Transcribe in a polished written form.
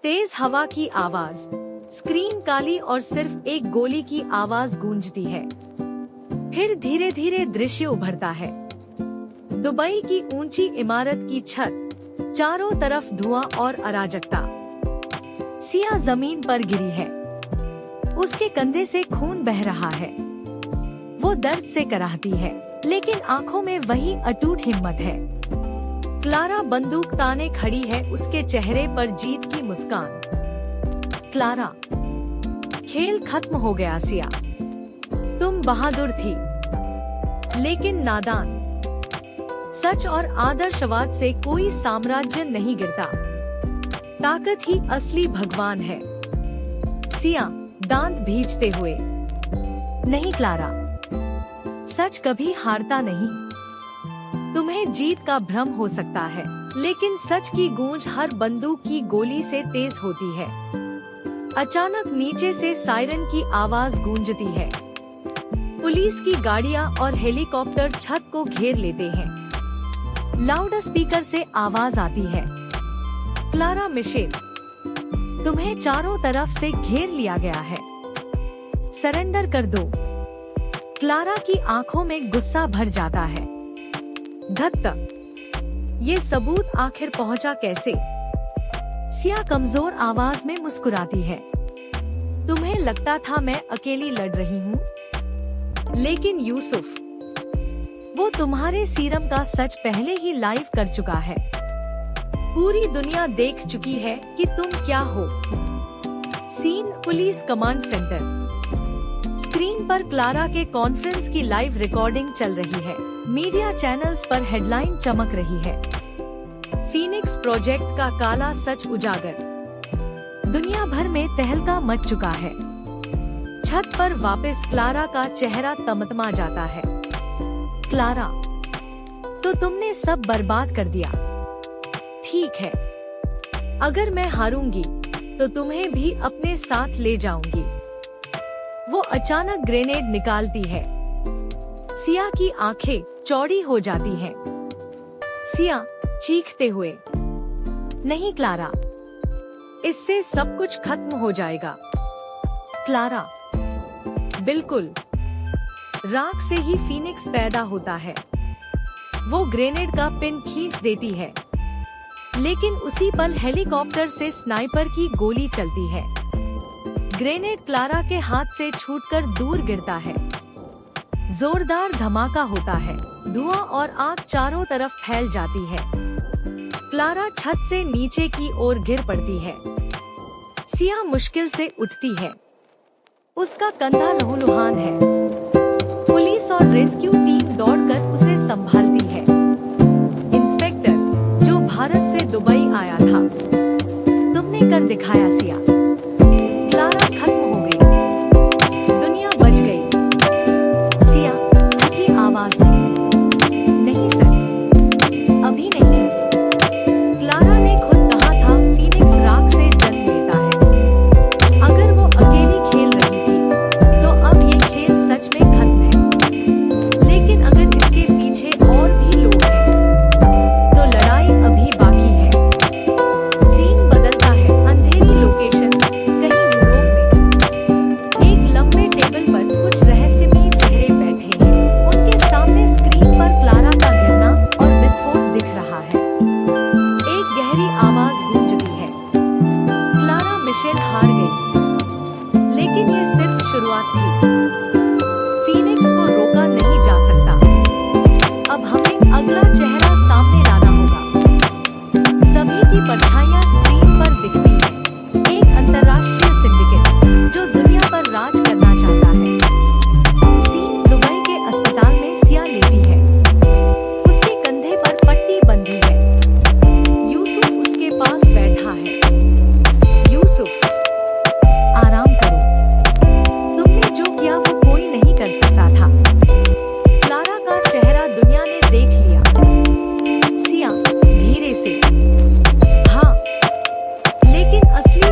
तेज हवा की आवाज, स्क्रीन काली और सिर्फ एक गोली की आवाज गूंजती है। फिर धीरे धीरे दृश्य उभरता है। दुबई की ऊंची इमारत की छत, चारों तरफ धुआं और अराजकता। सिया जमीन पर गिरी है, उसके कंधे से खून बह रहा है। वो दर्द से कराहती है, लेकिन आंखों में वही अटूट हिम्मत है। क्लारा बंदूक ताने खड़ी है, उसके चेहरे पर जीत की मुस्कान। क्लारा, खेल खत्म हो गया सिया। तुम बहादुर थी, लेकिन नादान। सच और आदर्शवाद से कोई साम्राज्य नहीं गिरता। ताकत ही असली भगवान है। सिया, दांत भींचते हुए। नहीं क्लारा, सच कभी हारता नहीं। तुम्हें जीत का भ्रम हो सकता है, लेकिन सच की गूंज हर बंदूक की गोली से तेज होती है। अचानक नीचे से सायरन की आवाज गूंजती है। पुलिस की गाड़ियां और हेलीकॉप्टर छत को घेर लेते हैं। लाउड स्पीकर से आवाज आती है, क्लारा मिशेल, तुम्हें चारों तरफ से घेर लिया गया है। सरेंडर कर दो। क्लारा की आंखों में गुस्सा भर जाता है। धत्त, ये सबूत आखिर पहुंचा कैसे? सिया कमजोर आवाज में मुस्कुराती है। तुम्हें लगता था मैं अकेली लड़ रही हूँ, लेकिन यूसुफ, वो तुम्हारे सीरम का सच पहले ही लाइव कर चुका है। पूरी दुनिया देख चुकी है कि तुम क्या हो। Scene, police command centre. स्क्रीन पर क्लारा के कॉन्फ्रेंस की लाइव रिकॉर्डिंग चल रही है। मीडिया चैनल्स पर हेडलाइन चमक रही है। फीनिक्स प्रोजेक्ट का काला सच उजागर। दुनिया भर में तहलका मच चुका है। छत पर वापस क्लारा का चेहरा तमतमा जाता है। क्लारा, तो तुमने सब बर्बाद कर दिया। ठीक है, अगर मैं हारूंगी तो तुम्हें भी अपने साथ ले जाऊंगी। वो अचानक ग्रेनेड निकालती है। सिया की आंखें चौड़ी हो जाती हैं। सिया चीखते हुए, नहीं क्लारा, इससे सब कुछ खत्म हो जाएगा। क्लारा, बिल्कुल। राख से ही फीनिक्स पैदा होता है। वो ग्रेनेड का पिन खींच देती है, लेकिन उसी पल हेलीकॉप्टर से स्नाइपर की गोली चलती है। ग्रेनेड क्लारा के हाथ से छूटकर दूर गिरता है। जोरदार धमाका होता है। धुआं और आग चारों तरफ फैल जाती है। क्लारा छत से नीचे की ओर गिर पड़ती है। सिया मुश्किल से उठती है। उसका कंधा लहूलुहान है। पुलिस और रेस्क्यू टीम दौड़कर उसे संभालती है। इंस्पेक्टर, जो भारत से दुबई आया था, तुमने कर दिखाया सिया। क्लारा खत्म हो गई, दुनिया बच गई। सिया थकी आवाज में, नहीं सर, अभी नहीं। क्लारा ने खुद कहा था फीनिक्स राख से जन्म लेता है। अगर वो अकेली खेल रही थी, तो अब ये खेल सच में खत्म है। लेकिन अगर इसके पीछे और भी लोग हैं, तो लड़ाई अभी बाकी है। सीन बदलता है। अंधेरी लोकेशन, कहीं यूरोप में। एक लंबे टेबल पर कुछ रहस्यमयी चेहरे बैठे हैं। उनके सामने स्क्रीन पर क्लारा का गिरना और विस्फोट दिख रहा है। एक गहरी आवाज गूंजती है, क्लारा मिशेल हार गई। लेकिन ये सिर्फ शुरुआत थी। फीनिक्स को रोका नहीं जा सकता। अब हमें अगला चेहरा सामने लाना होगा। सभी की परछाइयां स्क्रीन पर दिखती हैं। एक अंतर्राष्ट्रीय सिंडिकेट जो दुनिया पर राज करना चाहता है। सीन, दुबई के अस्पताल में सिया लेटी है। उसके कंधे पर पट्टी बंधी है। यूसुफ उसके पास बैठा है। यूसुफ, आराम करो। तुमने जो किया वो कोई नहीं कर सकता था। क्लारा का चेहरा दुनिया ने देख लिया। सिया धीरे से, हाँ, लेकिन असली